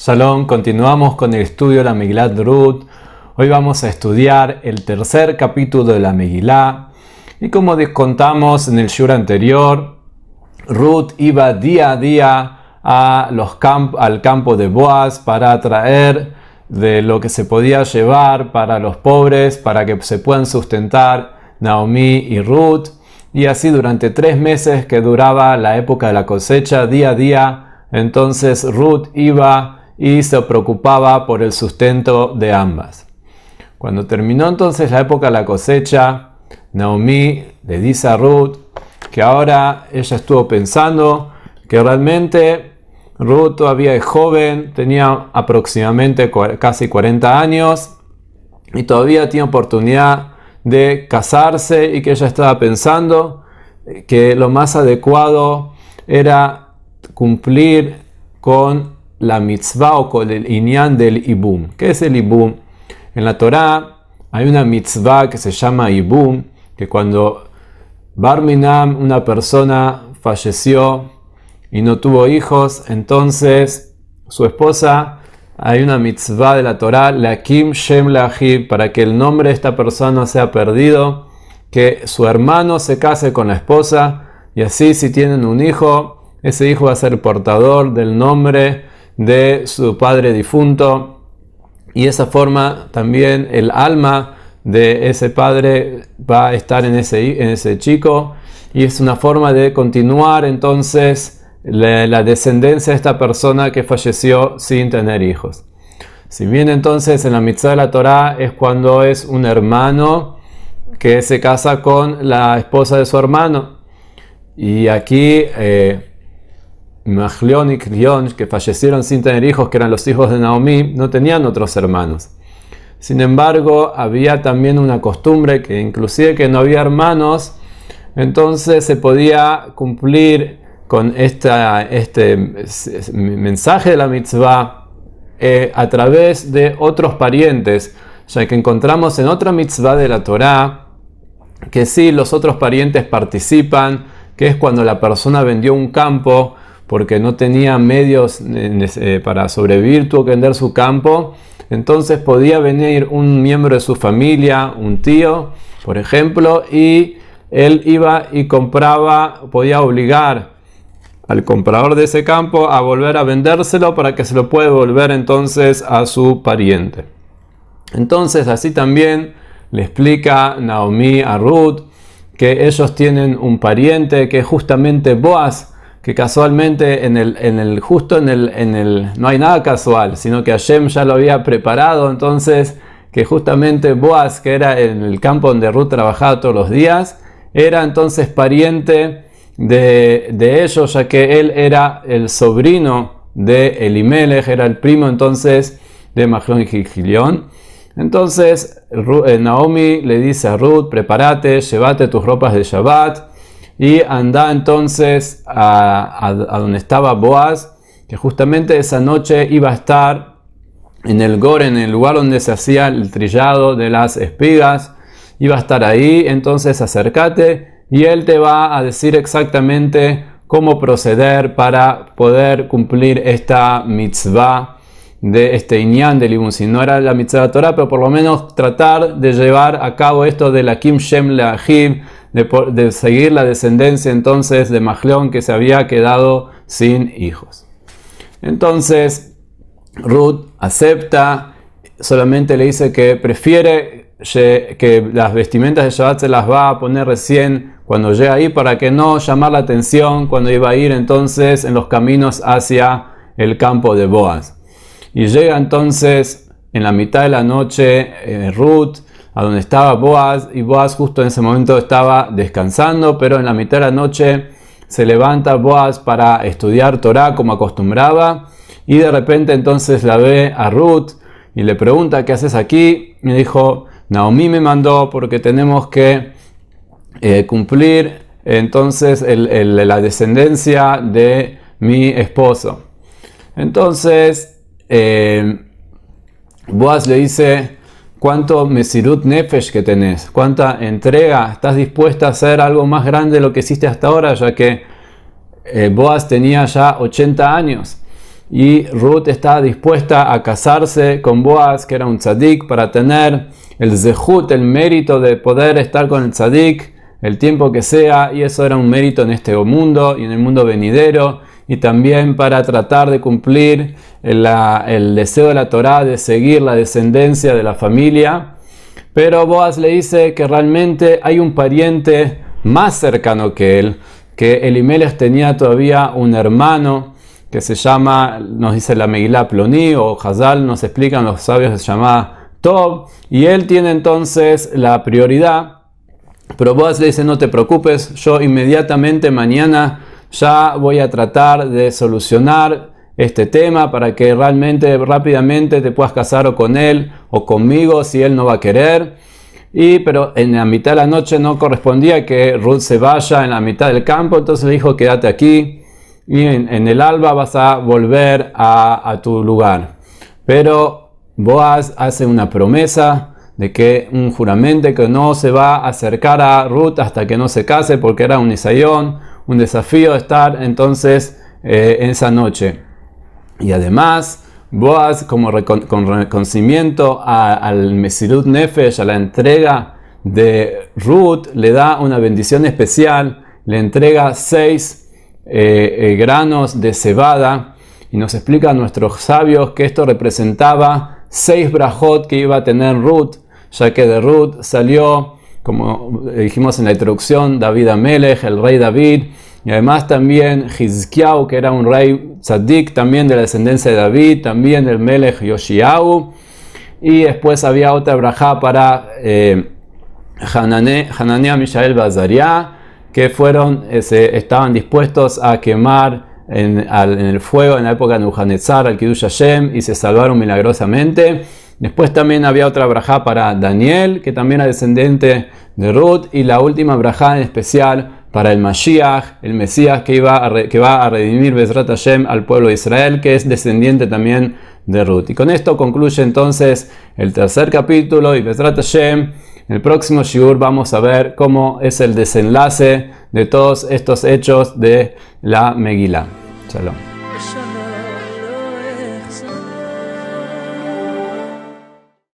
Shalom, continuamos con el estudio de la Megilat Ruth. Hoy vamos a estudiar el tercer capítulo de la Megilá. Y como contamos en el shur anterior, Ruth iba día a día al campo de Boaz para traer de lo que se podía llevar para los pobres, para que se puedan sustentar Naomi y Ruth. Y así durante 3 meses que duraba la época de la cosecha, día a día, entonces Ruth iba y se preocupaba por el sustento de ambas. Cuando terminó entonces la época de la cosecha, Naomi le dice a Ruth que ahora ella estuvo pensando que realmente Ruth todavía es joven, tenía aproximadamente casi 40 años y todavía tiene oportunidad de casarse, y que ella estaba pensando que lo más adecuado era cumplir con la mitzvah o con el inyan del ibum. ¿Qué es el ibum? En la Torá hay una mitzvah que se llama ibum, que cuando Bar Minam, una persona, falleció y no tuvo hijos, entonces su esposa, hay una mitzvah de la Torá, Lakim Shem Lahib, para que el nombre de esta persona no sea perdido, que su hermano se case con la esposa, y así si tienen un hijo, ese hijo va a ser portador del nombre de su padre difunto, y de esa forma también el alma de ese padre va a estar en ese chico, y es una forma de continuar entonces la descendencia de esta persona que falleció sin tener hijos. Si bien entonces en la mitzvah de la Torá es cuando es un hermano que se casa con la esposa de su hermano, y aquí Mahlion y Klion, que fallecieron sin tener hijos, que eran los hijos de Naomi, no tenían otros hermanos. Sin embargo, había también una costumbre que inclusive que no había hermanos, entonces se podía cumplir con este mensaje de la mitzvah a través de otros parientes, ya que encontramos en otra mitzvah de la Torá que sí, los otros parientes participan, que es cuando la persona vendió un campo porque no tenía medios para sobrevivir, tuvo que vender su campo. Entonces podía venir un miembro de su familia, un tío, por ejemplo, y él iba y compraba, podía obligar al comprador de ese campo a volver a vendérselo para que se lo pueda devolver entonces a su pariente. Entonces así también le explica Naomi a Ruth que ellos tienen un pariente que es justamente Boaz, que casualmente no hay nada casual, sino que Hashem ya lo había preparado, entonces que justamente Boaz, que era en el campo donde Ruth trabajaba todos los días, era entonces pariente de ellos, ya que él era el sobrino de Elimelech, era el primo entonces de Mahlion y Kilion. Entonces Naomi le dice a Ruth: prepárate, llévate tus ropas de Shabbat y anda entonces a donde estaba Boaz, que justamente esa noche iba a estar en el Gor, en el lugar donde se hacía el trillado de las espigas, iba a estar ahí. Entonces acércate y él te va a decir exactamente cómo proceder para poder cumplir esta mitzvah de este inyan del ibum. Si no era la mitzvah de la Torah, pero por lo menos tratar de llevar a cabo esto de la Kim Shem Lahib, de seguir la descendencia entonces de Mahlion, que se había quedado sin hijos. Entonces Ruth acepta, solamente le dice que prefiere que las vestimentas de Shabbat se las va a poner recién cuando llega ahí, para que no llamar la atención cuando iba a ir entonces en los caminos hacia el campo de Boaz. Y llega entonces en la mitad de la noche Ruth a donde estaba Boaz, y Boaz justo en ese momento estaba descansando, pero en la mitad de la noche se levanta Boaz para estudiar Torah como acostumbraba, y de repente entonces la ve a Ruth y le pregunta: ¿qué haces aquí? Y dijo: Naomi me mandó porque tenemos que cumplir entonces la descendencia de mi esposo. Entonces Boaz le dice: ¿cuánto mesirut nefesh que tenés? ¿Cuánta entrega? ¿Estás dispuesta a hacer algo más grande de lo que hiciste hasta ahora? Ya que Boaz tenía ya 80 años. y Ruth está dispuesta a casarse con Boaz, que era un tzadik, para tener el zehut, el mérito de poder estar con el tzadik el tiempo que sea, y eso era un mérito en este mundo y en el mundo venidero, y también para tratar de cumplir el deseo de la Torá de seguir la descendencia de la familia. Pero Boaz le dice que realmente hay un pariente más cercano que él, que Elimelech tenía todavía un hermano que se llama, nos dice la Megilá Ploní, o Hazal, nos explican los sabios, se llama Tob, y él tiene entonces la prioridad. Pero Boaz le dice: no te preocupes, yo inmediatamente mañana ya voy a tratar de solucionar este tema para que realmente rápidamente te puedas casar o con él o conmigo si él no va a querer. Pero en la mitad de la noche no correspondía que Ruth se vaya en la mitad del campo, entonces le dijo: quédate aquí y en el alba vas a volver a tu lugar. Pero Boaz hace una promesa de que un juramento que no se va a acercar a Ruth hasta que no se case, porque era un nisayón, un desafío estar entonces en esa noche. Y además Boaz, como con reconocimiento al Mesirut Nefesh, a la entrega de Ruth, le da una bendición especial, le entrega 6 granos de cebada, y nos explican nuestros sabios que esto representaba 6 brajot que iba a tener Ruth, ya que de Ruth salió, como dijimos en la introducción, David Amelech, el rey David, y además también Hizkiyahu, que era un rey tzadik, también de la descendencia de David, también el Melech Yoshiyahu, y después había otra brajá para Hananiah, Mishael y Azariah, que estaban dispuestos a quemar en el fuego en la época de Nebuchadnezzar al Kiddush Hashem y se salvaron milagrosamente. Después también había otra brajá para Daniel, que también era descendiente de Ruth, y la última brajá en especial para el Mashiach, el Mesías que va a redimir Bezrat Hashem al pueblo de Israel, que es descendiente también de Ruth. Y con esto concluye entonces el tercer capítulo, y Bezrat Hashem, en el próximo shiur vamos a ver cómo es el desenlace de todos estos hechos de la Megilá. Shalom.